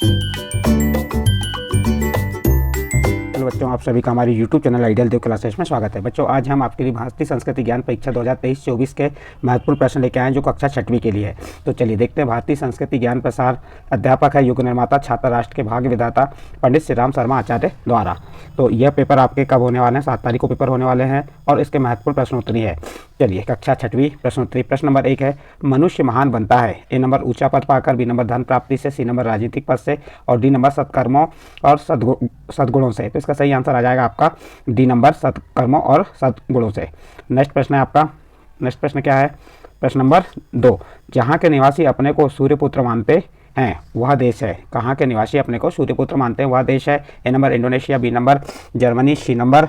Hello बच्चों, आप सभी का हमारी YouTube चैनल आइडियल देव क्लासेस में स्वागत है। बच्चों, आज हम आपके लिए भारतीय संस्कृति ज्ञान परीक्षा 2023-24 के महत्वपूर्ण प्रश्न लेके आए हैं जो कक्षा 6वीं के लिए है। तो चलिए देखते हैं। भारतीय संस्कृति ज्ञान प्रसार अध्यापक है युग निर्माता छात्र राष्ट्र के भाग्य विधाता पंडित श्री राम शर्मा आचार्य द्वारा। तो यह पेपर आपके कब होने वाले हैं? 7 तारीख को पेपर होने वाले हैं और इसके महत्वपूर्ण प्रश्नोत्तरी है। चलिए, कक्षा 6वीं प्रश्नोत्तरी। प्रश्न नंबर 1 है, मनुष्य महान बनता है। ए नंबर ऊंचा पद पाकर, बी नंबर धन प्राप्ति से, सी नंबर राजनीतिक पद से और डी नंबर सत्कर्मों और सद्गुणों से। तो इसका सही आंसर आ जाएगा आपका डी नंबर सत्कर्मों और सद्गुणों से। नेक्स्ट प्रश्न है आपका। नेक्स्ट प्रश्न क्या है? प्रश्न नंबर 2, जहाँ के निवासी अपने को सूर्यपुत्र मानते हैं वह देश है। कहाँ के निवासी अपने को सूर्यपुत्र मानते हैं वह देश है? A number Indonesia, B number Germany, C number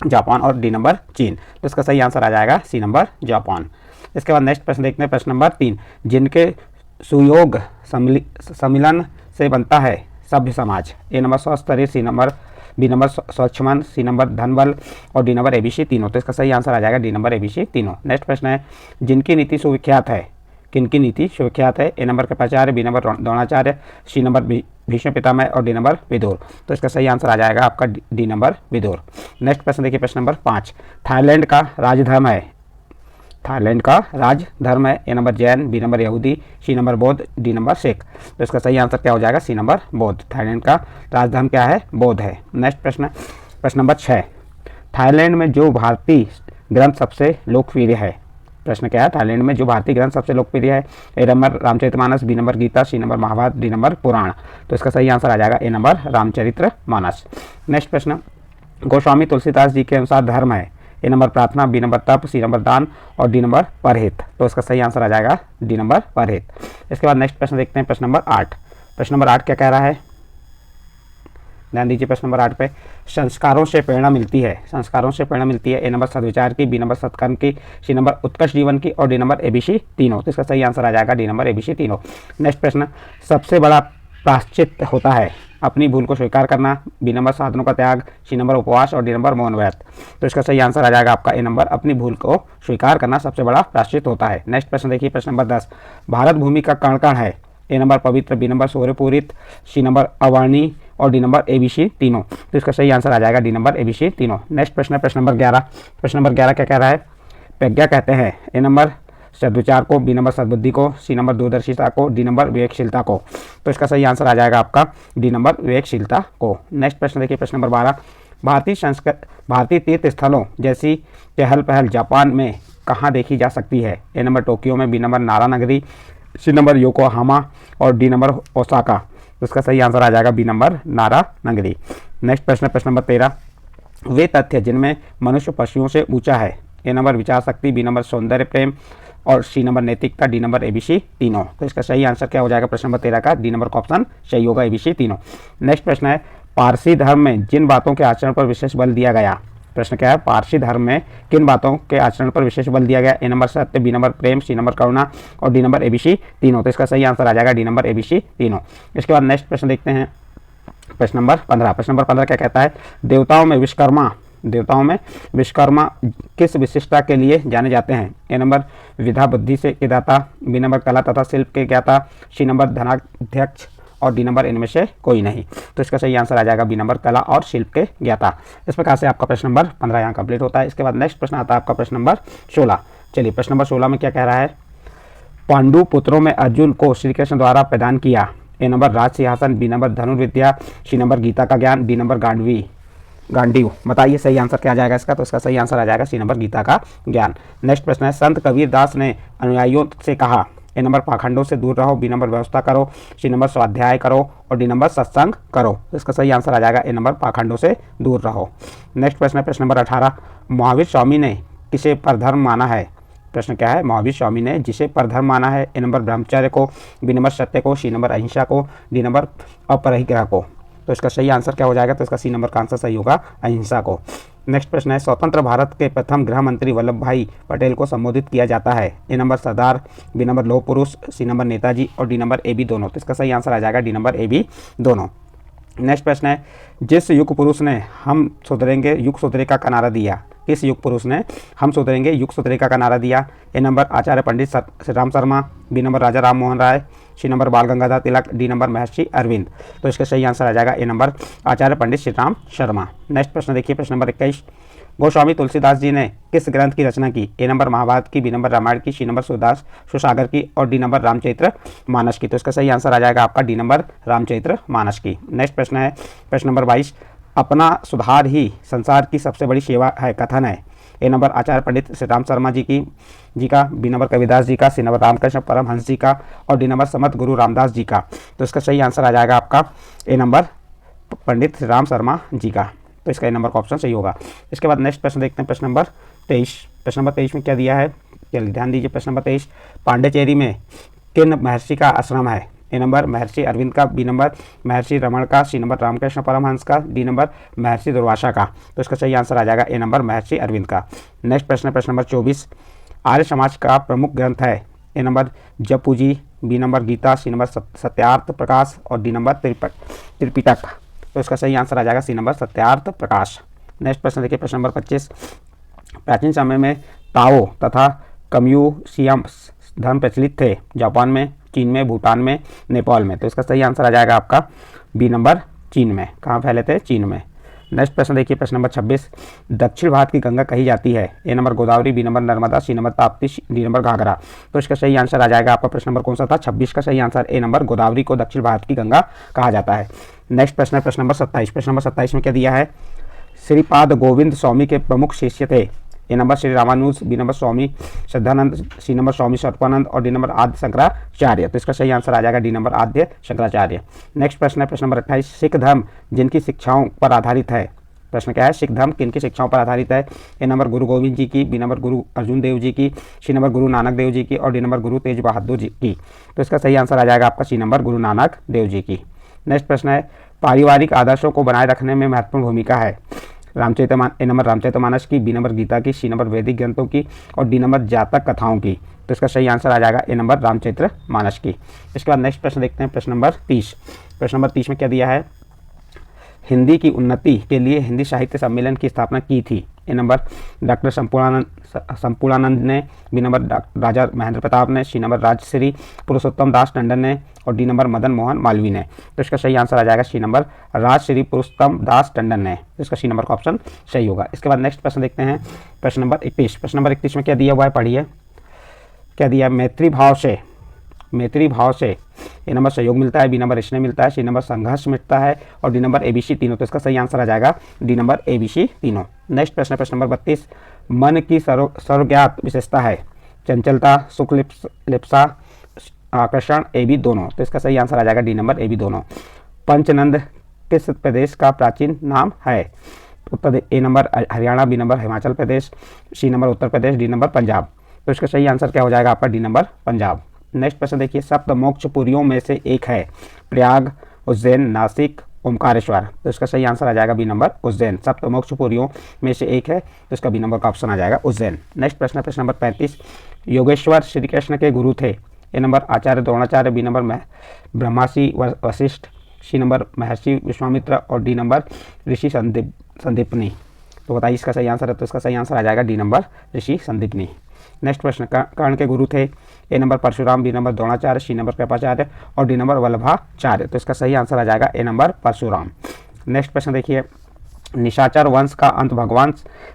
Japan और डी नंबर चीन। तो इसका सही आंसर आ जाएगा सी नंबर जापान। इसके बाद नेक्स्ट प्रश्न देखते हैं। प्रश्न नंबर 3, जिनके सुयोग सम्मिलन से बनता है सभ्य समाज। ए नंबर स्वस्थ शरीर, सी नंबर बी नंबर स्वच्छ मन, सी नंबर धन बल और डी नंबर एबीसी तीनों। तो इसका सही आंसर आ जाएगा डी नंबर एबीसी तीनों। नेक्स्ट प्रश्न है, जिनकी नीति सुविख्यात है। किनकी नीति सुविख्यात है? A number Kripacharya, B number Dronacharya, C number Bhishma Pitamah और डी नंबर विदुर। तो इसका सही आंसर आ जाएगा आपका डी नंबर विदुर। नेक्स्ट प्रश्न देखिए। प्रश्न नंबर 5, थाईलैंड का राजधर्म है। थाईलैंड का राजधर्म है। A number Jain, B number यहूदी, सी नंबर बौद्ध, डी नंबर सिख। तो इसका सही आंसर क्या हो जाएगा? सी नंबर बौद्ध। थाईलैंड का राजधर्म क्या है? बौद्ध है। नेक्स्ट प्रश्न, प्रश्न नंबर 6, थाईलैंड में जो भारतीय ग्रंथ सबसे लोकप्रिय है। प्रश्न क्या है? थाईलैंड में जो भारतीय ग्रंथ सबसे लोकप्रिय है। A number Ramcharitmanas, B number Gita, C number Mahabharat, D number Puran. तो इसका सही आंसर आ जाएगा ए नंबर रामचरितमानस। नेक्स्ट प्रश्न, गोस्वामी तुलसीदास जी के अनुसार धर्म है। ए नंबर प्रार्थना, बी नंबर तप, सी नंबर दान और डी नंबर परहित। तो इसका सही आंसर आ जाएगा डी नंबर परहित। इसके बाद नेक्स्ट प्रश्न देखते हैं। प्रश्न नंबर 8। प्रश्न नंबर 8 क्या कह रहा है? ध्यान दीजिए प्रश्न नंबर 8 पे। संस्कारों से प्रेरणा मिलती है। संस्कारों से प्रेरणा मिलती है। ए नंबर सद्विचार की, बी नंबर सत्कर्म की, सी नंबर उत्कृष्ट जीवन की और डी नंबर एबीसी तीनों। तो इसका सही आंसर आ जाएगा डी नंबर एबीसी तीनों। नेक्स्ट प्रश्न, सबसे बड़ा प्रायश्चित होता है। अपनी भूल को स्वीकार करना, बी नंबर साधनों का त्याग, सी नंबर उपवास और डी नंबर मौन व्रत। तो इसका सही आंसर आ जाएगा आपका ए नंबर अपनी भूल को स्वीकार करना सबसे बड़ा प्रायश्चित होता है। नेक्स्ट प्रश्न देखिए। प्रश्न नंबर 10, भारत भूमि का कण कण है। ए नंबर पवित्र, बी नंबर सूर्यपूरित, सी नंबर अवर्णी और डी नंबर एबीसी तीनों। तो इसका सही आंसर आ जाएगा डी नंबर एबीसी तीनों। नेक्स्ट प्रश्न है प्रश्न नंबर 11। प्रश्न नंबर 11 क्या कह रहा है? प्रज्ञा कहते हैं। ए नंबर सद्विचार को, बी नंबर सद्बुद्धि को, सी नंबर दूरदर्शिता को, डी नंबर विवेकशीलता को। तो इसका सही आंसर आ जाएगा आपका डी नंबर विवेकशीलता को। नेक्स्ट प्रश्न देखिए। प्रश्न नंबर 12, भारतीय तीर्थ स्थलों जैसी चहल पहल जापान में कहाँ देखी जा सकती है? ए नंबर टोक्यो में, बी नंबर नारा नगरी, सी नंबर योकोहामा और डी नंबर ओसाका। तो इसका सही आंसर आ जाएगा बी नंबर नारा नगरी। नेक्स्ट प्रश्न प्रश्न नंबर 13, वे तथ्य जिनमें मनुष्य पशुओं से ऊंचा है। ए नंबर विचार शक्ति, बी नंबर सौंदर्य प्रेम और सी नंबर नैतिकता, डी नंबर एबीसी तीनों। तो इसका सही आंसर क्या हो जाएगा? प्रश्न नंबर 13 का डी नंबर का ऑप्शन सही होगा, एबीसी तीनों। नेक्स्ट प्रश्न है, पारसी धर्म में जिन बातों के आचरण पर विशेष बल दिया गया। प्रश्न क्या है? पारसी धर्म में किन बातों के आचरण पर विशेष बल दिया गया? ए नंबर सत्य, बी नंबर प्रेम, सी नंबर करुणा और डी नंबर एबीसी तीनों। तो इसका सही आंसर आ जाएगा डी नंबर एबीसी तीनों। इसके बाद नेक्स्ट प्रश्न देखते हैं। प्रश्न नंबर 15। प्रश्न नंबर 15 क्या कहता है? देवताओं में विश्वकर्मा किस विशिष्टता के लिए जाने जाते हैं? ए नंबर विधा बुद्धि से के दाता, बी नंबर कला तथा शिल्प के ज्ञाता, सी नंबर धनाध्यक्ष और डी नंबर इनमें से कोई नहीं। तो इसका सही आंसर आ जाएगा बी नंबर कला और शिल्प के ज्ञाता। इस प्रकार से आपका प्रश्न नंबर 15 यहाँ कंप्लीट होता है। इसके बाद नेक्स्ट प्रश्न आता है आपका प्रश्न नंबर 16। चलिए, प्रश्न नंबर 16 में क्या कह रहा है? पांडु पुत्रों में अर्जुन को श्री कृष्ण द्वारा प्रदान किया। ए नंबर राज सिंहासन, बी नंबर धनुर्विद्या, सी नंबर गीता का ज्ञान, डी नंबर गांडीव। बताइए सही आंसर क्या आ जाएगा इसका? तो इसका सही आंसर आ जाएगा सी नंबर गीता का ज्ञान। नेक्स्ट प्रश्न है, संत कबीर दास ने अनुयायियों से कहा। ए नंबर पाखंडों से दूर रहो, बी नंबर व्यवस्था करो, सी नंबर स्वाध्याय करो और डी नंबर सत्संग करो। तो इसका सही आंसर आ जाएगा ए नंबर पाखंडों से दूर रहो। नेक्स्ट प्रश्न है प्रश्न नंबर 18, महावीर स्वामी ने किसे परधर्म माना है? प्रश्न क्या है? महावीर स्वामी ने जिसे परधर्म माना है। ए नंबर ब्रह्मचर्य को, बी नंबर सत्य को, सी नंबर अहिंसा को, डी नंबर अपरिग्रह को। तो इसका सही आंसर क्या हो जाएगा? तो इसका सी नंबर का आंसर सही होगा, अहिंसा को। नेक्स्ट प्रश्न है, स्वतंत्र भारत के प्रथम गृह मंत्री वल्लभ भाई पटेल को संबोधित किया जाता है। A number Sardar, B number लौह पुरुष, सी नंबर नेताजी और डी नंबर ए बी दोनों। तो इसका सही आंसर आ जाएगा डी नंबर ए बी दोनों। नेक्स्ट प्रश्न है, जिस युग पुरुष ने हम सुधरेंगे युग सुधरेगा का नारा दिया, किस युग पुरुष ने हम सुधरेंगे युग सुधरेगा का नारा दिया? ए नंबर आचार्य पंडित राम शर्मा, बी नंबर राजा राम मोहन राय, सी नंबर बाल गंगाधर तिलक, डी नंबर महर्षि अरविंद। तो इसका सही आंसर आ जाएगा A number Acharya Pandit Shri Ram Sharma. Next प्रश्न देखिए, प्रश्न नंबर 21, गोस्वामी तुलसीदास जी ने किस ग्रंथ की रचना की? ए नंबर महाभारत की, बी नंबर रामायण की, सी नंबर सुदास सुसागर की और डी नंबर रामचरित्र मानस की। तो इसका सही आंसर आ जाएगा आपका डी नंबर रामचरित्र मानस की। नेक्स्ट प्रश्न है प्रश्न नंबर 22, अपना सुधार ही संसार की सबसे बड़ी सेवा है कथन है? ए नंबर आचार्य पंडित श्री राम शर्मा जी का, बी नंबर कबीरदास जी का, सी नंबर रामकृष्ण परमहंस जी का और डी नंबर समर्थ गुरु रामदास जी का। तो इसका सही आंसर आ जाएगा आपका ए नंबर पंडित श्री राम शर्मा जी का। तो इसका ए नंबर का ऑप्शन सही होगा। इसके बाद नेक्स्ट प्रश्न देखते हैं, प्रश्न नंबर 23। प्रश्न नंबर 23 में क्या दिया है, चलिए ध्यान दीजिए। प्रश्न नंबर 23, पांडिचेरी में किन महर्षि का आश्रम है? ए नंबर महर्षि अरविंद का, बी नंबर महर्षि रमण का, सी नंबर रामकृष्ण परमहंस का, डी नंबर महर्षि दुर्वासा का। तो इसका सही आंसर आ जाएगा ए नंबर महर्षि अरविंद का। नेक्स्ट प्रश्न है प्रश्न नंबर 24, आर्य समाज का प्रमुख ग्रंथ है? ए नंबर जप पूजी, B number Gita, C number Satyarth Prakash और डी नंबर त्रिपिटक। तो इसका सही आंसर आ जाएगा सी नंबर सत्यार्थ प्रकाश। नेक्स्ट प्रश्न देखिए, प्रश्न नंबर 25, प्राचीन समय में ताओ तथा कम्यूसियम धर्म प्रचलित थे? जापान में, चीन में, भूटान में, नेपाल में। तो इसका सही आंसर आ जाएगा आपका बी नंबर चीन में। कहाँ फैले थे? चीन में। नेक्स्ट प्रश्न देखिए, प्रश्न नंबर 26, दक्षिण भारत की गंगा कही जाती है? A number Godavari, B number Narmada, C number Tapti, D number Ghaghara. तो इसका सही आंसर आ जाएगा आपका प्रश्न नंबर कौन सा था? 26 का सही आंसर ए नंबर गोदावरी को दक्षिण भारत की गंगा कहा जाता है। नेक्स्ट प्रश्न है प्रश्न नंबर 27। प्रश्न नंबर 27 में क्या दिया है, श्रीपाद गोविंद स्वामी के प्रमुख शिष्य थे? A number Shri Ramanuj, B number Swami Shraddhanand, C number Swami Swaroopanand और डी नंबर आद्य शंकराचार्य। तो इसका सही आंसर आ जाएगा डी नंबर आद्य शंकराचार्य। नेक्स्ट प्रश्न है प्रश्न नंबर 28, सिख धर्म जिनकी शिक्षाओं पर आधारित है? प्रश्न क्या है, सिख धर्म किनकी शिक्षाओं पर आधारित है? ए नंबर गुरु गोविंद जी की, बी नंबर गुरु अर्जुन देव जी की, सी नंबर गुरु नानक देव जी की और डी नंबर गुरु तेज बहादुर जी की। तो इसका सही आंसर आ जाएगा आपका सी नंबर गुरु नानक देव जी की। नेक्स्ट प्रश्न है, पारिवारिक आदर्शों को बनाए रखने में महत्वपूर्ण भूमिका है? ए नंबर रामचरितमानस की, बी नंबर गीता की, सी नंबर वैदिक ग्रंथों की और डी नंबर जातक कथाओं की। तो इसका सही आंसर आ जाएगा ए नंबर रामचरितमानस की। इसके बाद नेक्स्ट प्रश्न देखते हैं, प्रश्न नंबर 30। प्रश्न नंबर 30 में क्या दिया है, हिंदी की उन्नति के लिए हिंदी साहित्य सम्मेलन की स्थापना की थी? ए नंबर डॉक्टर संपूर्णानंद ने, बी नंबर राजा महेंद्र प्रताप ने, सी नंबर राजश्री पुरुषोत्तम दास टंडन ने और डी नंबर मदन मोहन मालवीय ने। तो इसका सही आंसर आ जाएगा सी नंबर राजश्री पुरुषोत्तम दास टंडन ने। तो इसका सी नंबर का ऑप्शन सही होगा। इसके बाद नेक्स्ट प्रश्न देखते हैं, प्रश्न नंबर 21। प्रश्न नंबर 21 में क्या दिया हुआ है, पढ़िए। क्या दिया, मैत्री भाव से ए नंबर सहयोग मिलता है, बी नंबर स्नेह मिलता है, सी नंबर संघर्ष मिटता है और डी नंबर ABC तीनों। तो इसका सही आंसर आ जाएगा डी नंबर ABC तीनों। नेक्स्ट प्रश्न प्रश्न नंबर 32, मन की सर्वज्ञात विशेषता है? चंचलता, सुख, लिप्सा, आकर्षण, AB दोनों। तो इसका सही आंसर आ जाएगा डी नंबर AB दोनों। पंचनंद किस प्रदेश का प्राचीन नाम है? A number Haryana, B number Himachal Pradesh, C number Uttar Pradesh, D number Punjab. तो इसका सही आंसर क्या हो जाएगा आपका डी नंबर पंजाब। नेक्स्ट प्रश्न देखिए, सप्त मोक्षपुरियों में से एक है? प्रयाग, उज्जैन, नासिक, ओमकारेश्वर। तो इसका सही आंसर आ जाएगा बी नंबर उज्जैन। सप्त मोक्षपुरियों में से एक है, तो इसका बी नंबर का ऑप्शन आ जाएगा उज्जैन। नेक्स्ट प्रश्न प्रश्न नंबर 35, योगेश्वर श्री कृष्ण के गुरु थे? A number Acharya Dronacharya, B number Brahmarshi Vashishtha, C number Maharshi Vishwamitra और डी नंबर ऋषि संदीपनी। तो बताइए इसका सही आंसर है। तो इसका सही आंसर आ जाएगा D number Rishi Sandipani. Next प्रश्न, कर्ण के गुरु थे? A number Parshuram, B number Dronacharya, C number Kripacharya और डी नंबर वल्लभाचार्य। तो इसका सही आंसर आ जाएगा ए नंबर परशुराम। नेक्स्ट प्रश्न देखिए, निशाचर वंश का अंत भगवान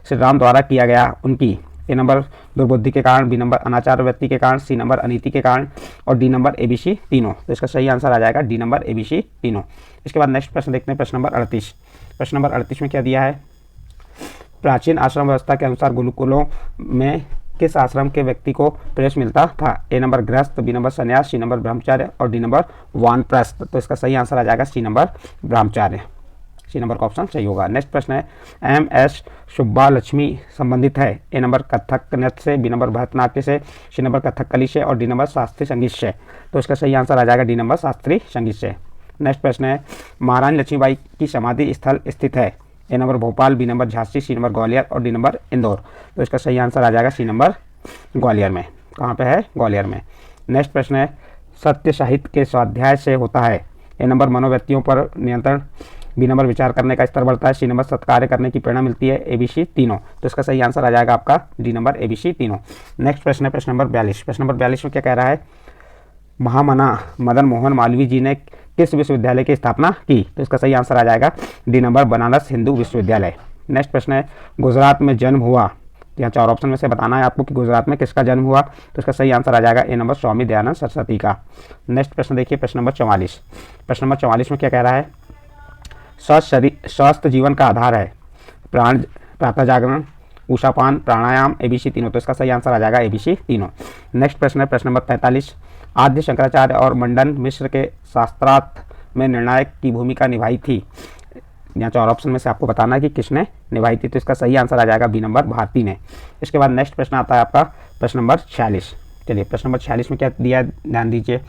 श्री राम द्वारा किया गया उनकी? ए नंबर दुर्बुद्धि के कारण, बी नंबर अनाचार वृत्ति के कारण, सी नंबर अनीति के कारण और डी नंबर ABC तीनों। तो इसका सही आंसर आ जाएगा डी नंबर ABC तीनों। इसके बाद नेक्स्ट प्रश्न देखते हैं, प्रश्न नंबर 38। प्रश्न नंबर 38 में क्या दिया है, प्राचीन आश्रम व्यवस्था के अनुसार गुरुकुलों में किस आश्रम के व्यक्ति को प्रवेश मिलता था? ए नंबर गृहस्थ, बी नंबर संन्यास, सी नंबर ब्रह्मचार्य और डी नंबर वानप्रस्थ। तो इसका सही आंसर आ जाएगा सी नंबर ब्रह्मचार्य। सी नंबर का ऑप्शन सही होगा। नेक्स्ट प्रश्न है, MS सुब्बा लक्ष्मी संबंधित है? ए नंबर कथक नृत्य से, बी नंबर भरतनाट्य से, सी नंबर कथकली से और डी नंबर शास्त्रीय संगीत से। तो इसका सही आंसर आ जाएगा डी नंबर शास्त्रीय संगीत से। नेक्स्ट प्रश्न है, महारानी लक्ष्मीबाई की समाधि स्थल स्थित है? A number Bhopal, B number Jhansi, C number Gwalior और डी नंबर इंदौर। तो इसका सही आंसर आ जाएगा सी नंबर ग्वालियर में। कहाँ पे है? ग्वालियर में। नेक्स्ट प्रश्न है, सत्य साहित्य के स्वाध्याय से होता है? ए नंबर मनोवृत्तियों पर नियंत्रण, बी नंबर विचार करने का स्तर बढ़ता है, सी नंबर सत्कार्य करने की प्रेरणा मिलती है, ABC तीनों। तो इसका सही आंसर आ जाएगा आपका डी नंबर ABC तीनों। नेक्स्ट प्रश्न है प्रश्न नंबर 42। प्रश्न नंबर 42 में क्या कह रहा है, महामना मदन मोहन मालवीय जी ने किस विश्वविद्यालय की स्थापना की? तो इसका सही आंसर आ जाएगा डी नंबर बनारस हिंदू विश्वविद्यालय। नेक्स्ट प्रश्न है, गुजरात में जन्म हुआ। यहाँ 4 ऑप्शन में से बताना है आपको कि गुजरात में किसका जन्म हुआ। तो इसका सही आंसर आ जाएगा ए नंबर स्वामी दयानंद सरस्वती का। नेक्स्ट प्रश्न देखिए, प्रश्न नंबर 44। प्रश्न नंबर 44 में क्या कह रहा है? स्वस्थ जीवन का आधार है प्रातः जागरण, उषापान, प्राणायाम, एबीसी तीनों। तो इसका सही आंसर आ जाएगा एबीसी तीनों। नेक्स्ट प्रश्न है प्रश्न नंबर 45। आद्य शंकराचार्य और मंडन मिश्र के शास्त्रार्थ में निर्णायक की भूमिका निभाई थी। यहाँ 4 ऑप्शन में से आपको बताना है कि किसने निभाई थी। तो इसका सही आंसर आ जाएगा बी नंबर भारती ने। इसके बाद नेक्स्ट प्रश्न आता है आपका प्रश्न नंबर 46। चलिए प्रश्न नंबर 46 में क्या दिया है, ध्यान दीजिए।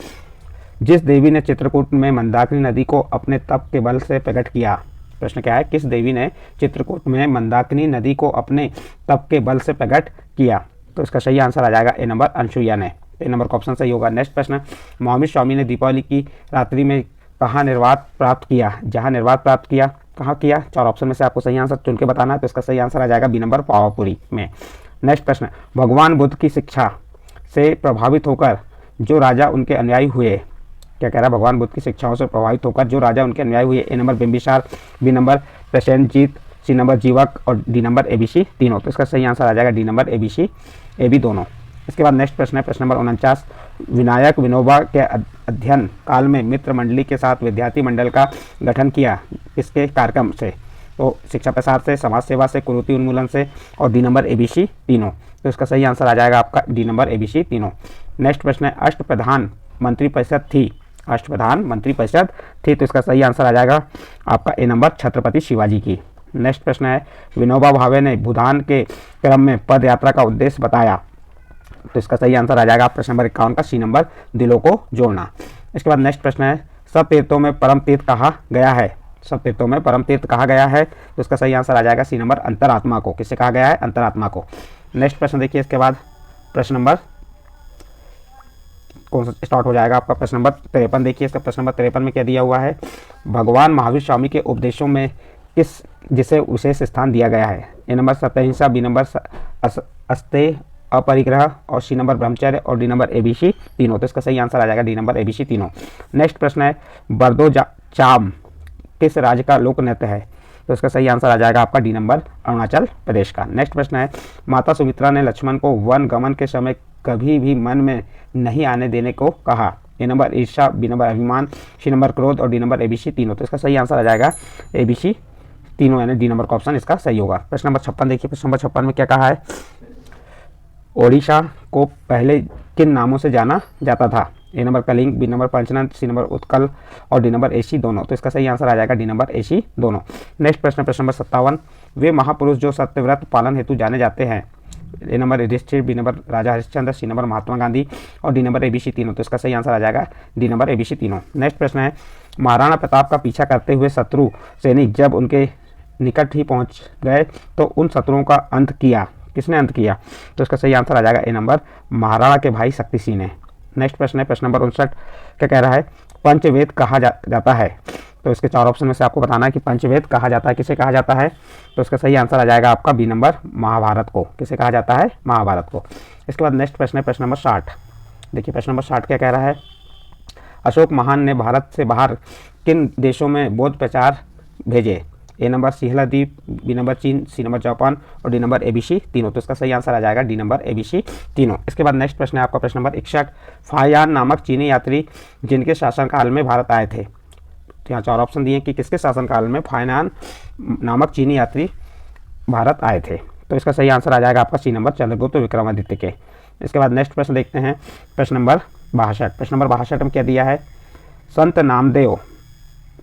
जिस देवी ने चित्रकूट में मंदाकिनी नदी को अपने तप के बल से प्रकट किया। प्रश्न क्या है, किस देवी ने चित्रकूट में मंदाकिनी नदी को अपने तप के बल से प्रकट किया? तो इसका सही आंसर आ जाएगा ए नंबर अनसुईया ने। ए नंबर का ऑप्शन सही होगा। नेक्स्ट प्रश्न, मोहम्मद शमी ने दीपावली की रात्रि में कहाँ निर्वात प्राप्त किया? जहाँ निर्वात प्राप्त किया, कहाँ किया? 4 ऑप्शन में से आपको सही आंसर चुन के बताना है। तो इसका सही आंसर आ जाएगा बी नंबर पावापुरी में। नेक्स्ट प्रश्न, भगवान बुद्ध की शिक्षा से प्रभावित होकर जो राजा उनके अनुयायी हुए। क्या कह रहा है? भगवान बुद्ध की शिक्षाओं से प्रभावित होकर जो राजा उनके अनुयायी हुए। A number Bimbisara, B number Prasenjit, C number Jivaka और डी नंबर एबीसी तीनों। तो इसका सही आंसर आ जाएगा डी नंबर एबीसी एबी दोनों। इसके बाद नेक्स्ट प्रश्न है प्रश्न नंबर 49। विनायक विनोबा के अध्ययन काल में मित्र मंडली के साथ विद्यार्थी मंडल का गठन किया किसके कार्यक्रम से? तो शिक्षा प्रसार से, समाज सेवा से, कुरीति उन्मूलन से और डी नंबर एबीसी तीनों। तो इसका सही आंसर आ जाएगा आपका डी नंबर एबीसी तीनों। नेक्स्ट प्रश्न है, अष्टप्रधान मंत्री परिषद थी। अष्टप्रधान मंत्री परिषद थी। तो इसका सही आंसर आ जाएगा आपका ए नंबर छत्रपति शिवाजी की। नेक्स्ट प्रश्न है, विनोबा भावे ने भूदान के क्रम में पद यात्रा का उद्देश्य बताया। तो इसका सही आंसर आ जाएगा प्रश्न नंबर 51 का सी नंबर दिलों को जोड़ना। इसके बाद नेक्स्ट प्रश्न है, सब तीर्थों में परम तीर्थ कहा गया है। सब तीर्थों में परम तीर्थ कहा गया है। तो इसका सही आंसर आ जाएगा सी नंबर अंतरात्मा को। किससे कहा गया है? अंतरात्मा को। नेक्स्ट प्रश्न देखिए, इसके बाद प्रश्न नंबर कौन सा स्टार्ट हो जाएगा आपका? प्रश्न नंबर 53 देखिए। इसका प्रश्न नंबर 53 में क्या दिया हुआ है? भगवान महावीर स्वामी के उपदेशों में किस जिसे विशेष स्थान दिया गया है? ए नंबर सत्यहिंसा, बी नंबर अस्तेय अपरिग्रह और सी नंबर ब्रह्मचर्य और डी नंबर एबीसी तीनों। तो इसका सही आंसर आ जाएगा डी नंबर एबीसी तीनों। नेक्स्ट प्रश्न है, बर्दो चाम किस राज्य का लोक नृत्य है? तो इसका सही आंसर आ जाएगा आपका डी नंबर अरुणाचल प्रदेश का। नेक्स्ट प्रश्न है, माता सुमित्रा ने लक्ष्मण को वन गमन के समय कभी भी मन में नहीं आने देने को कहा। ए नंबर ईर्ष्या, बी नंबर अभिमान, सी नंबर क्रोध और डी नंबर एबीसी तीनों। तो इसका सही आंसर आ जाएगा एबीसी तीनों, यानी डी नंबर का ऑप्शन इसका सही होगा। प्रश्न नंबर 56 देखिए। प्रश्न नंबर 56 में क्या कहा है? ओडिशा को पहले किन नामों से जाना जाता था? ए नंबर कलिंग, बी नंबर पंचनद, सी नंबर उत्कल और डी नंबर एसी दोनों। तो इसका सही आंसर आ जाएगा डी नंबर एसी दोनों। नेक्स्ट प्रश्न नंबर 57। वे महापुरुष जो सत्यव्रत पालन हेतु जाने जाते हैं। ए नंबर युधिष्ठिर, बी नंबर राजा हरिश्चंद्र, सी नंबर महात्मा गांधी और डी नंबर एबीसी तीनों। तो इसका सही आंसर आ जाएगा डी नंबर एबीसी तीनों। नेक्स्ट प्रश्न है, महाराणा प्रताप का पीछा करते हुए शत्रु सैनिक जब उनके निकट ही पहुंच गए तो उन शत्रुओं का अंत किया। किसने अंत किया? तो इसका सही आंसर आ जाएगा ए नंबर महाराणा के भाई शक्ति सिंह ने। नेक्स्ट प्रश्न है प्रश्न नंबर 59। क्या कह रहा है? पंचवेद कहा जाता है। तो इसके 4 ऑप्शन में से आपको बताना है कि पंचवेद कहा जाता है किसे कहा जाता है। तो इसका सही आंसर आ जाएगा आपका बी नंबर महाभारत को। किसे कहा जाता है? महाभारत को। इसके बाद नेक्स्ट प्रश्न है प्रश्न नंबर 60। देखिए प्रश्न नंबर 60 क्या कह रहा है? अशोक महान ने भारत से बाहर किन देशों में बौद्ध प्रचार भेजे? ए नंबर सिहला द्वीप, बी नंबर चीन, सी नंबर जापान और डी नंबर एबीसी तीनों। तो इसका सही आंसर आ जाएगा डी नंबर एबीसी तीनों। इसके बाद नेक्स्ट प्रश्न है आपका प्रश्न नंबर 61। फाहियान नामक चीनी यात्री जिनके शासनकाल में भारत आए थे। तो यहाँ 4 ऑप्शन दिए कि किसके शासनकाल में फाहियान नामक चीनी यात्री भारत आए थे। तो इसका सही आंसर आ जाएगा आपका सी नंबर चंद्रगुप्त विक्रमादित्य के। इसके बाद नेक्स्ट प्रश्न देखते हैं प्रश्न नंबर 62। प्रश्न नंबर 62 में क्या दिया है? संत नामदेव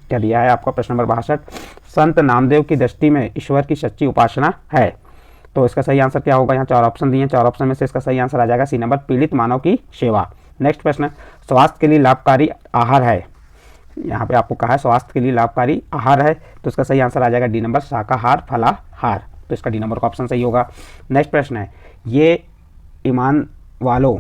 क्या दिया है आपका? प्रश्न नंबर 62। संत नामदेव की दृष्टि में ईश्वर की सच्ची उपासना है। तो इसका सही आंसर क्या होगा? यहाँ 4 ऑप्शन दिए हैं। 4 ऑप्शन में से इसका सही आंसर आ जाएगा सी नंबर पीड़ित मानव की सेवा। नेक्स्ट प्रश्न, स्वास्थ्य के लिए लाभकारी आहार है। यहाँ पे आपको कहा है स्वास्थ्य के लिए लाभकारी आहार है। तो इसका सही आंसर आ जाएगा डी नंबर शाकाहार फलाहार। तो इसका डी नंबर का ऑप्शन सही होगा। नेक्स्ट प्रश्न है, ये ईमान वालों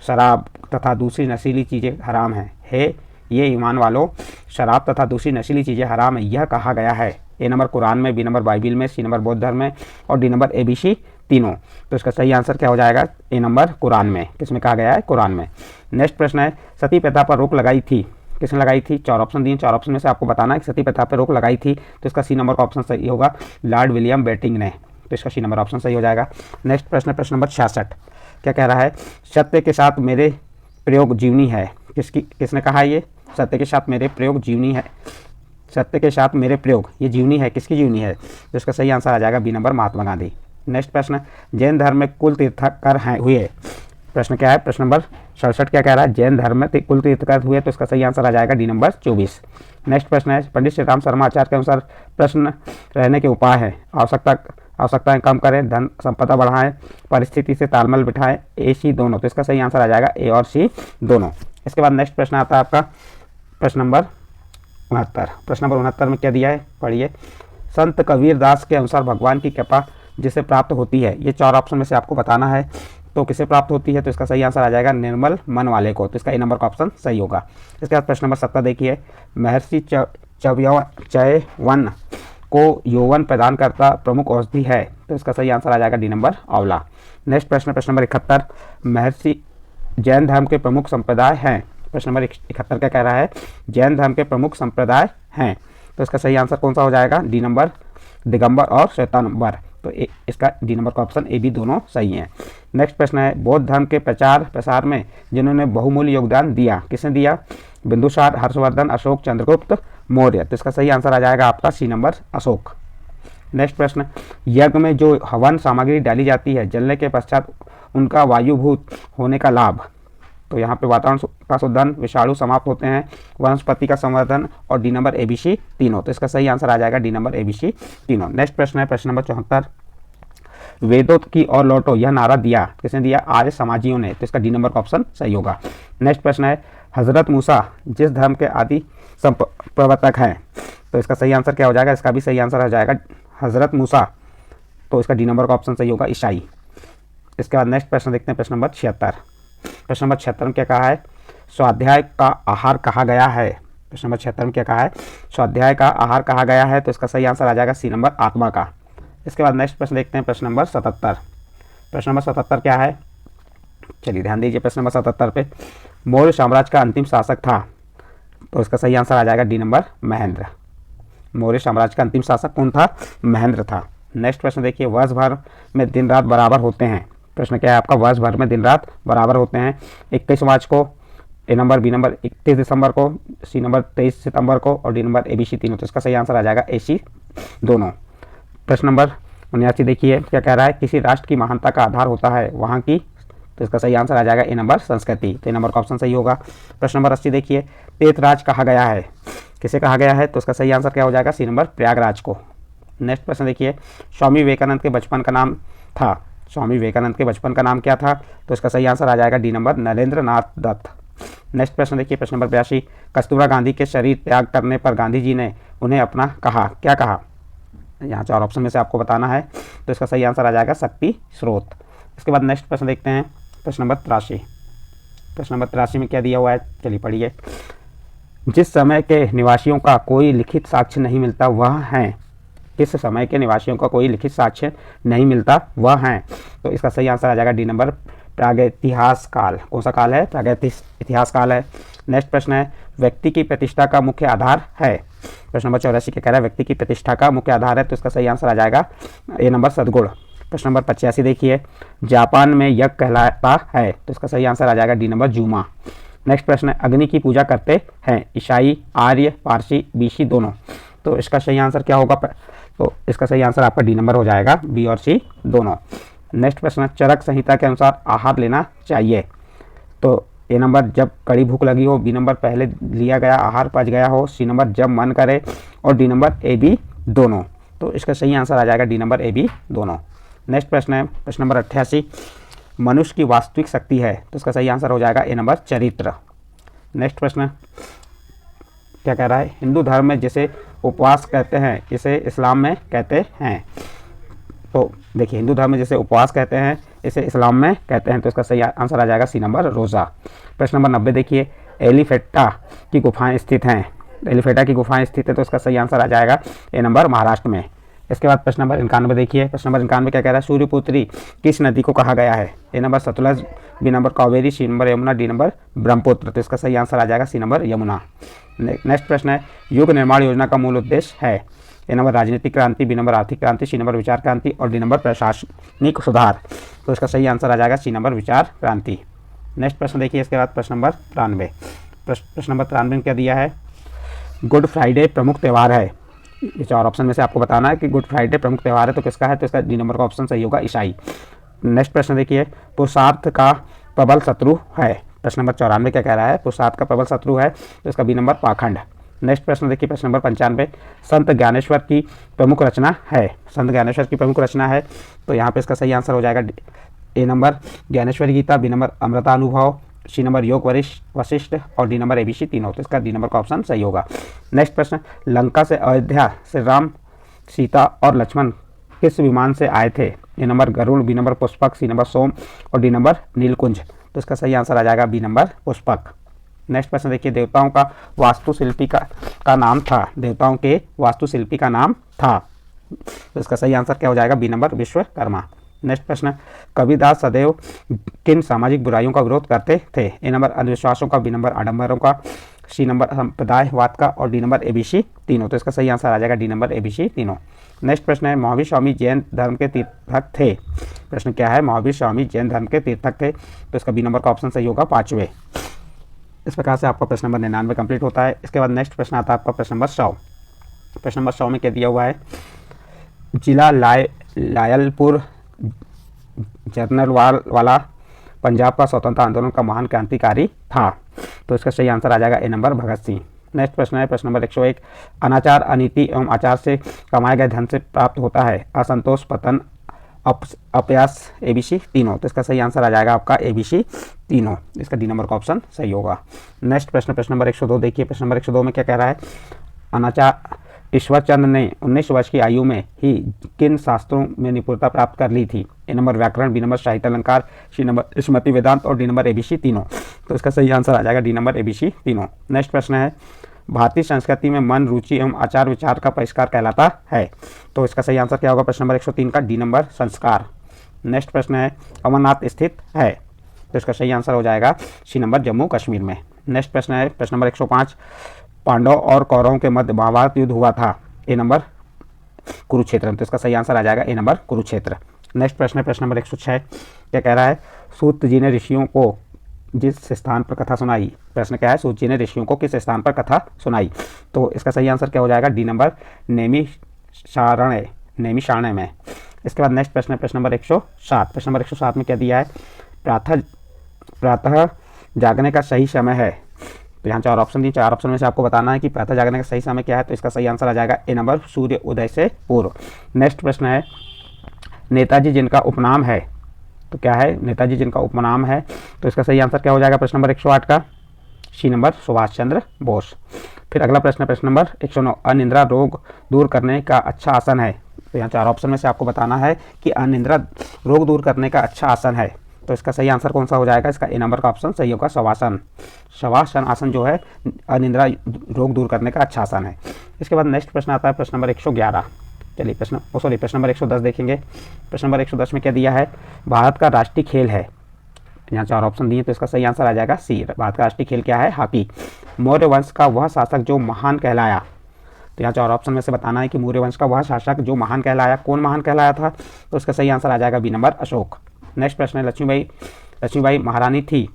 शराब तथा दूसरी नशीली चीज़ें हराम है। ये ईमान वालों शराब तथा दूसरी नशीली चीज़ें हराम है, यह कहा गया है। ए नंबर कुरान में, बी नंबर बाइबिल में, सी नंबर बौद्ध धर्म में और डी नंबर एबीसी तीनों। तो इसका सही आंसर क्या हो जाएगा? ए नंबर कुरान में। किसमें कहा गया है? कुरान में। नेक्स्ट प्रश्न है, सती प्रथा पर रोक लगाई थी, किसने लगाई थी? 4 ऑप्शन दिए, 4 ऑप्शन में से आपको बताना है कि सती प्रथा पर रोक लगाई थी। तो इसका सी नंबर का ऑप्शन सही होगा, लॉर्ड विलियम बेंटिंक ने। तो इसका सी नंबर ऑप्शन सही हो जाएगा। नेक्स्ट प्रश्न, प्रश्न नंबर 66, क्या कह रहा है? सत्य के साथ मेरे प्रयोग जीवनी है, किसने कहा है ये? सत्य के साथ मेरे प्रयोग जीवनी है, सत्य के साथ मेरे प्रयोग, ये जीवनी है, किसकी जीवनी है? तो इसका सही आंसर आ जाएगा B number, Mahatma Gandhi. Next प्रश्न, जैन धर्म में कुल तीर्थंकर हैं हुए, प्रश्न क्या है? प्रश्न नंबर 67 क्या कह रहा है? जैन धर्म में कुल तीर्थंकर हुए। तो इसका सही आंसर आ जाएगा डी नंबर 24। नेक्स्ट प्रश्न है, पंडित श्री राम शर्मा आचार्य के अनुसार प्रश्न रहने के उपाय है, आवश्यकताएं कम करें, धन संपदा बढ़ाएं, परिस्थिति से तालमेल बिठाएं, ए सी दोनों। तो इसका सही आंसर आ जाएगा ए और सी दोनों। इसके बाद नेक्स्ट प्रश्न आता है आपका प्रश्न नंबर 69। प्रश्न नंबर 69 में क्या दिया है? पढ़िए। संत कबीर दास के अनुसार भगवान की कृपा जिसे प्राप्त होती है, ये 4 ऑप्शन में से आपको बताना है। तो किसे प्राप्त होती है? तो इसका सही आंसर आ जाएगा निर्मल मन वाले को। तो इसका ए नंबर का ऑप्शन सही होगा। इसके बाद प्रश्न नंबर 70 देखिए, महर्षि च्यवन को यौवन प्रदान करता प्रमुख औषधि है। तो इसका सही आंसर आ जाएगा डी नंबर आंवला। नेक्स्ट प्रश्न, प्रश्न नंबर 71, महर्षि जैन धर्म के प्रमुख संप्रदाय हैं। प्रश्न नंबर 71 क्या कह रहा है? जैन धर्म के प्रमुख संप्रदाय हैं। तो इसका सही आंसर कौन सा हो जाएगा? डी नंबर दिगंबर और श्वेतांबर। तो इसका डी नंबर का ऑप्शन ए बी दोनों सही हैं। नेक्स्ट प्रश्न है, बौद्ध धर्म के प्रचार प्रसार में जिन्होंने बहुमूल्य योगदान दिया, किसने दिया? बिंदुसार, हर्षवर्धन, अशोक, चंद्रगुप्त मौर्य। तो इसका सही आंसर आ जाएगा आपका सी नंबर अशोक। नेक्स्ट प्रश्न, यज्ञ में जो हवन सामग्री डाली जाती है, जलने के पश्चात उनका वायुभूत होने का लाभ। तो यहाँ पे वातावरण का शोधन, विषाणु समाप्त होते हैं, वनस्पति का संवर्धन और D number A B C तीनों। तो इसका सही आंसर आ जाएगा D number A B C तीनों। नेक्स्ट प्रश्न है, प्रश्न नंबर 74, वेदों की ओर लौटो यह नारा दिया, किसने दिया? आर्य समाजियों ने। तो इसका डी नंबर का ऑप्शन सही होगा। नेक्स्ट प्रश्न है, हजरत मूसा जिस धर्म के आदि प्रवर्तक हैं, तो इसका सही आंसर क्या हो जाएगा? इसका भी सही आंसर हो जाएगा हजरत मूसा। तो इसका डी नंबर का ऑप्शन सही होगा, ईसाई। इसके बाद नेक्स्ट प्रश्न देखते हैं, प्रश्न नंबर 76। प्रश्न नंबर 76 में क्या कहा है? स्वाध्याय का आहार कहा गया है। प्रश्न नंबर 76 में क्या कहा है? स्वाध्याय का आहार कहा गया है। तो इसका सही आंसर आ जाएगा सी नंबर आत्मा का। इसके बाद नेक्स्ट प्रश्न देखते हैं, प्रश्न नंबर 77। प्रश्न नंबर 77 क्या है? चलिए ध्यान दीजिए प्रश्न नंबर 77 पे, मौर्य साम्राज्य का अंतिम शासक था। तो इसका सही आंसर आ जाएगा डी नंबर महेंद्र। मौर्य साम्राज्य का अंतिम शासक कौन था? महेंद्र था। नेक्स्ट प्रश्न देखिए, वर्ष भर में दिन रात बराबर होते हैं। प्रश्न क्या है आपका? वर्ष भर में दिन रात बराबर होते हैं। 21 मार्च को ए नंबर, बी नंबर 31 दिसंबर को, सी नंबर 23 सितंबर को और D number A B C तीनों। तो इसका सही आंसर आ जाएगा ए सी दोनों। प्रश्न नंबर 79 देखिए, क्या कह रहा है? किसी राष्ट्र की महानता का आधार होता है वहाँ की। तो इसका सही आंसर आ जाएगा ए नंबर संस्कृति। तो ए नंबर का ऑप्शन सही होगा। प्रश्न नंबर 80 देखिए, तीर्थराज कहा गया है, किसे कहा गया है? तो इसका सही आंसर क्या हो जाएगा? सी नंबर प्रयागराज को। नेक्स्ट प्रश्न देखिए, स्वामी विवेकानंद के बचपन का नाम था, स्वामी विवेकानंद के बचपन का नाम क्या था? तो इसका सही आंसर आ जाएगा डी नंबर नरेंद्र नाथ दत्त। नेक्स्ट प्रश्न देखिए, प्रश्न नंबर 82, कस्तूरबा गांधी के शरीर त्याग करने पर गांधी जी ने उन्हें अपना कहा, क्या कहा? यहाँ 4 ऑप्शन में से आपको बताना है। तो इसका सही आंसर आ जाएगा शक्ति स्रोत। इसके बाद नेक्स्ट प्रश्न देखते हैं, प्रश्न नंबर 83। प्रश्न नंबर 83 में क्या दिया हुआ है? चलिए पढ़िए। जिस समय के निवासियों का कोई लिखित साक्ष्य नहीं मिलता वह हैं, किस समय के निवासियों का कोई लिखित साक्ष्य नहीं मिलता वह हैं। तो इसका सही आंसर आ जाएगा डी नंबर प्रागैतिहास काल। कौन सा काल है? प्रागैतिहास काल है। नेक्स्ट प्रश्न है, व्यक्ति की प्रतिष्ठा का मुख्य आधार है। प्रश्न नंबर 84 क्या कह रहा है? व्यक्ति की प्रतिष्ठा का मुख्य आधार है। तो इसका सही आंसर आ जाएगा ए नंबर सद्गुण। प्रश्न नंबर 85 देखिए, जापान में यज्ञ कहलाता है। तो इसका सही आंसर आ जाएगा डी नंबर जूमा। नेक्स्ट प्रश्न है, अग्नि की पूजा करते हैं ईसाई, आर्य, पारसी, बीसी दोनों। तो इसका सही आंसर क्या होगा? तो इसका सही आंसर आपका डी नंबर हो जाएगा, बी और सी दोनों। नेक्स्ट प्रश्न, चरक संहिता के अनुसार आहार लेना चाहिए। तो ए नंबर जब कड़ी भूख लगी हो, बी नंबर पहले लिया गया आहार पच गया हो, सी नंबर जब मन करे और डी नंबर ए बी दोनों। तो इसका सही आंसर आ जाएगा डी नंबर ए बी दोनों। नेक्स्ट प्रश्न है, प्रश्न नंबर 88, मनुष्य की वास्तविक शक्ति है। तो इसका सही आंसर हो जाएगा ए नंबर चरित्र। नेक्स्ट प्रश्न क्या कह रहा है? हिंदू धर्म में जिसे उपवास कहते हैं इसे इस्लाम में कहते हैं। तो देखिए, हिंदू धर्म में जिसे उपवास कहते हैं इसे इस्लाम में कहते हैं। तो इसका सही आंसर आ जाएगा सी नंबर रोज़ा। प्रश्न नंबर 90 देखिए, एलिफेंटा की गुफाएं स्थित हैं। एलिफेंटा की गुफाएं स्थित है। तो इसका सही आंसर आ जाएगा ए नंबर महाराष्ट्र में। इसके बाद प्रश्न नंबर 91 देखिए। प्रश्न नंबर 91 क्या कह रहा है, सूर्यपुत्री किस नदी को कहा गया है? A number Sutlej, B number Kaveri, C number Yamuna, D number Brahmaputra. तो इसका सही आंसर आ जाएगा सी नंबर यमुना। नेक्स्ट प्रश्न है, युग निर्माण योजना का मूल उद्देश्य है? ए नंबर राजनीतिक क्रांति, बी नंबर आर्थिक क्रांति, सी नंबर विचार क्रांति और डी नंबर प्रशासनिक सुधार। तो इसका सही आंसर आ जाएगा सी नंबर विचार क्रांति। नेक्स्ट प्रश्न देखिए। इसके बाद प्रश्न नंबर 93। प्रश्न नंबर 93 में क्या दिया है, गुड फ्राइडे प्रमुख त्यौहार है। ये 4 ऑप्शन में से आपको बताना है कि गुड फ्राइडे प्रमुख त्यौहार है तो किसका है, तो इसका डी नंबर का ऑप्शन सही होगा, ईसाई। नेक्स्ट प्रश्न देखिए, पुरुषार्थ का प्रबल शत्रु है। प्रश्न नंबर 94 क्या कह रहा है, पुरुषार्थ का प्रबल शत्रु है तो इसका बी नंबर पाखंड। नेक्स्ट प्रश्न देखिए, प्रश्न नंबर 95, संत ज्ञानेश्वर की प्रमुख रचना है। संत ज्ञानेश्वर की प्रमुख रचना है तो यहाँ पे इसका सही आंसर हो जाएगा A number Dnyaneshwari Gita, B number Amritanubhav, C number Yoga Vasishtha और डी नंबर ABC तीनों। तो इसका डी नंबर का ऑप्शन सही होगा। नेक्स्ट प्रश्न, लंका से अयोध्या से राम, सीता और लक्ष्मण किस विमान से आए थे? A number Garuda, B number Pushpak, C number Som और डी नंबर नीलकुंज। तो इसका सही आंसर आ जाएगा बी नंबर पुष्पक। नेक्स्ट प्रश्न देखिए, देवताओं का वास्तुशिल्पी का नाम था। देवताओं के वास्तुशिल्पी का नाम था तो इसका सही आंसर क्या हो जाएगा, बी नंबर विश्वकर्मा। नेक्स्ट प्रश्न, कबीरदास सदैव किन सामाजिक बुराइयों का विरोध करते थे? ए नंबर अंधविश्वासों का, बी नंबर आडंबरों का, सी नंबर संप्रदायवाद का और डी नंबर ABC तीनों। तो इसका सही आंसर आ जाएगा डी नंबर ABC तीनों। नेक्स्ट प्रश्न है, महावीर स्वामी जैन धर्म के तीर्थक थे। प्रश्न क्या है, महावीर स्वामी जैन धर्म के तीर्थक थे तो इसका बी नंबर का ऑप्शन सही होगा, 5वें। इस प्रकार से आपका प्रश्न नंबर 99 कंप्लीट होता है। इसके बाद नेक्स्ट प्रश्न आता है आपका प्रश्न नंबर 100। प्रश्न नंबर 100 में क्या दिया हुआ है, जिला लायलपुर जनरल वाला पंजाब का स्वतंत्रता आंदोलन का महान क्रांतिकारी था। तो इसका सही आंसर आ जाएगा A number Bhagat Singh. Next प्रश्न है प्रश्न नंबर 101, अनाचार अनीति एवं आचार से कमाए गए धन से प्राप्त होता है असंतोष, पतन, अपयास, ABC तीनों। तो इसका सही आंसर आ जाएगा आपका ABC तीनों। इसका डी नंबर का ऑप्शन सही होगा। नेक्स्ट प्रश्न नंबर 102 देखिए। प्रश्न नंबर 102 में क्या कह रहा है, अनाचार ईश्वरचंद्र ने 19 वर्ष की आयु में ही किन शास्त्रों में निपुणता प्राप्त कर ली थी? ए नंबर व्याकरण, बी नंबर साहित्य अलंकार, सी नंबर स्मृति वेदांत और डी नंबर ABC तीनों। तो इसका सही आंसर आ जाएगा डी नंबर ABC तीनों। नेक्स्ट प्रश्न है, भारतीय संस्कृति में मन, रुचि एवं आचार विचार का परिष्कार कहलाता है। तो इसका सही आंसर क्या होगा, प्रश्न नंबर 103 का डी नंबर संस्कार। नेक्स्ट प्रश्न है, अमरनाथ स्थित है तो इसका सही आंसर हो जाएगा सी नंबर जम्मू कश्मीर में। नेक्स्ट प्रश्न है प्रश्न नंबर 105, पांडव और कौरवों के मध्य महाभारत युद्ध हुआ था। ए नंबर कुरुक्षेत्र। तो इसका सही आंसर आ जाएगा ए नंबर कुरुक्षेत्र। नेक्स्ट प्रश्न है प्रश्न नंबर 106, क्या कह रहा है, सूत जी ने ऋषियों को जिस स्थान पर कथा सुनाई। प्रश्न क्या है, सूत जी ने ऋषियों को किस स्थान पर कथा सुनाई। तो इसका सही आंसर क्या हो जाएगा, डी नंबर नैमिषारण्य में। इसके बाद नेक्स्ट प्रश्न है प्रश्न नंबर 107। प्रश्न नंबर 107 में क्या दिया है, प्रातः जागने का सही समय है। तो यहाँ 4 ऑप्शन दिए, 4 ऑप्शन में से आपको बताना है कि प्रातः जागने का सही समय क्या है। तो इसका सही आंसर आ जाएगा ए नंबर सूर्य उदय से पूर्व। नेक्स्ट प्रश्न है, नेताजी जिनका उपनाम है। तो क्या है, नेताजी जिनका उपनाम है। तो इसका सही आंसर क्या हो जाएगा, प्रश्न नंबर 108 का सी नंबर सुभाष चंद्र बोस। फिर अगला प्रश्न प्रश्न नंबर 109, अनिद्रा रोग दूर करने का अच्छा आसन है। तो यहाँ 4 ऑप्शन में से आपको बताना है कि अनिद्रा रोग दूर करने का अच्छा आसन है। तो इसका सही आंसर कौन सा हो जाएगा, इसका ए नंबर का ऑप्शन सही होगा, शवासन। शवासन आसन जो है अनिद्रा रोग दूर करने का अच्छा आसन है। इसके बाद नेक्स्ट प्रश्न आता है प्रश्न नंबर 111। चलिए प्रश्न नंबर 110 देखेंगे। प्रश्न नंबर 110 में क्या दिया है, भारत का राष्ट्रीय खेल है। यहाँ 4 ऑप्शन दिए तो इसका सही आंसर आ जाएगा सी, भारत का राष्ट्रीय खेल क्या है, हॉकी। मौर्य वंश का वह शासक जो महान कहलाया। तो यहाँ 4 ऑप्शन में से बताना है कि मौर्य वंश का वह शासक जो महान कहलाया, कौन महान कहलाया था। तो इसका सही आंसर आ जाएगा बी नंबर अशोक। नेक्स्ट प्रश्न है, लक्ष्मीबाई महारानी थी।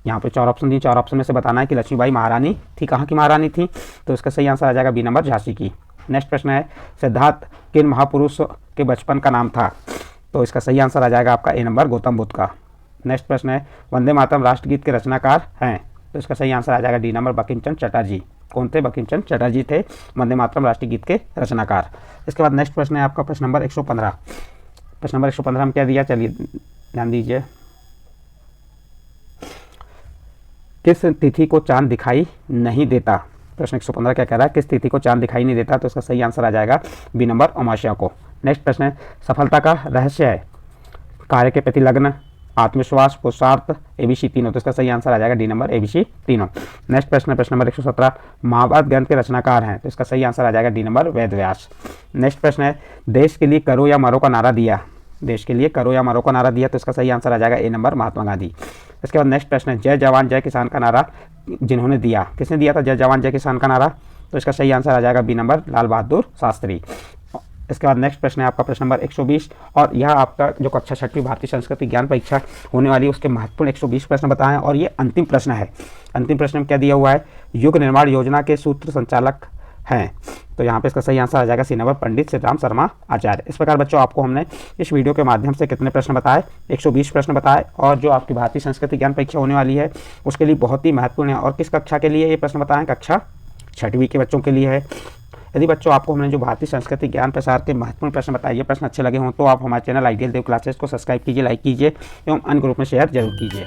यहाँ पे 4 ऑप्शन दिए, 4 ऑप्शन में से बताना है कि लक्ष्मीबाई महारानी थी, कहाँ की महारानी थी। तो इसका सही आंसर आ जाएगा बी नंबर झांसी की। नेक्स्ट प्रश्न है, सिद्धार्थ किन महापुरुष के बचपन का नाम था। तो इसका सही आंसर आ जाएगा आपका ए नंबर गौतम बुद्ध का। नेक्स्ट प्रश्न है, वंदे मातरम राष्ट्रगीत के रचनाकार हैं। तो इसका सही आंसर आ जाएगा डी नंबर बंकिम चंद्र चटर्जी। कौन थे, बंकिम चंद्र चटर्जी थे वंदे मातरम राष्ट्रीय गीत के रचनाकार। इसके बाद नेक्स्ट प्रश्न है आपका प्रश्न नंबर 115। प्रश्न नंबर 115 में क्या दिया, चलिए ध्यान दीजिए। किस तिथि को चांद दिखाई नहीं देता। प्रश्न 115 क्या कह रहा है, किस तिथि को चांद दिखाई नहीं देता। तो इसका सही आंसर आ जाएगा बी नंबर अमावस्या को। नेक्स्ट प्रश्न है, सफलता का रहस्य है, कार्य के प्रति लगन, आत्मविश्वास, पुरुषार्थ, एबीसी तीनों। तो इसका सही आंसर आ जाएगा डी नंबर, एबीसी तीनों। नेक्स्ट प्रश्न है प्रश्न नंबर 117, महाभारत ग्रंथ के रचनाकार हैं। तो इसका सही आंसर आ जाएगा D number, Ved Vyas. Next प्रश्न है देश के लिए करो या मरो का नारा दिया, देश के लिए करो या मरो का नारा दिया। तो इसका सही आंसर आ जाएगा ए नंबर, महात्मा गांधी। इसके बाद नेक्स्ट प्रश्न है जय जवान जय किसान का नारा जिन्होंने दिया, किसने दिया था जय जवान जय किसान का नारा। तो इसका सही आंसर आ जाएगा बी नंबर, लाल बहादुर शास्त्री। इसके बाद नेक्स्ट प्रश्न है आपका प्रश्न नंबर 120, और यह आपका जो कक्षा 6वीं भारतीय संस्कृति ज्ञान परीक्षा होने वाली है उसके महत्वपूर्ण 120 प्रश्न बताएं, और ये अंतिम प्रश्न है। अंतिम प्रश्न में क्या दिया हुआ है, युग निर्माण योजना के सूत्र संचालक हैं। तो यहाँ पे इसका सही आंसर आ जाएगा सी नंबर, पंडित श्री राम शर्मा आचार्य। इस प्रकार बच्चों आपको हमने इस वीडियो के माध्यम से कितने प्रश्न बताए, 120 प्रश्न बताए, और जो आपकी भारतीय संस्कृति ज्ञान परीक्षा होने वाली है उसके लिए बहुत ही महत्वपूर्ण है। और किस कक्षा के लिए ये प्रश्न बताएं, कक्षा 6वीं के बच्चों के लिए है। यदि बच्चों आपको हमने जो भारतीय संस्कृति ज्ञान प्रसार के महत्वपूर्ण प्रश्न बताए, ये प्रश्न अच्छे लगे हों तो आप हमारे चैनल आइडियल देव क्लासेस को सब्सक्राइब कीजिए, लाइक कीजिए एवं अन्य ग्रुप में शेयर जरूर कीजिए।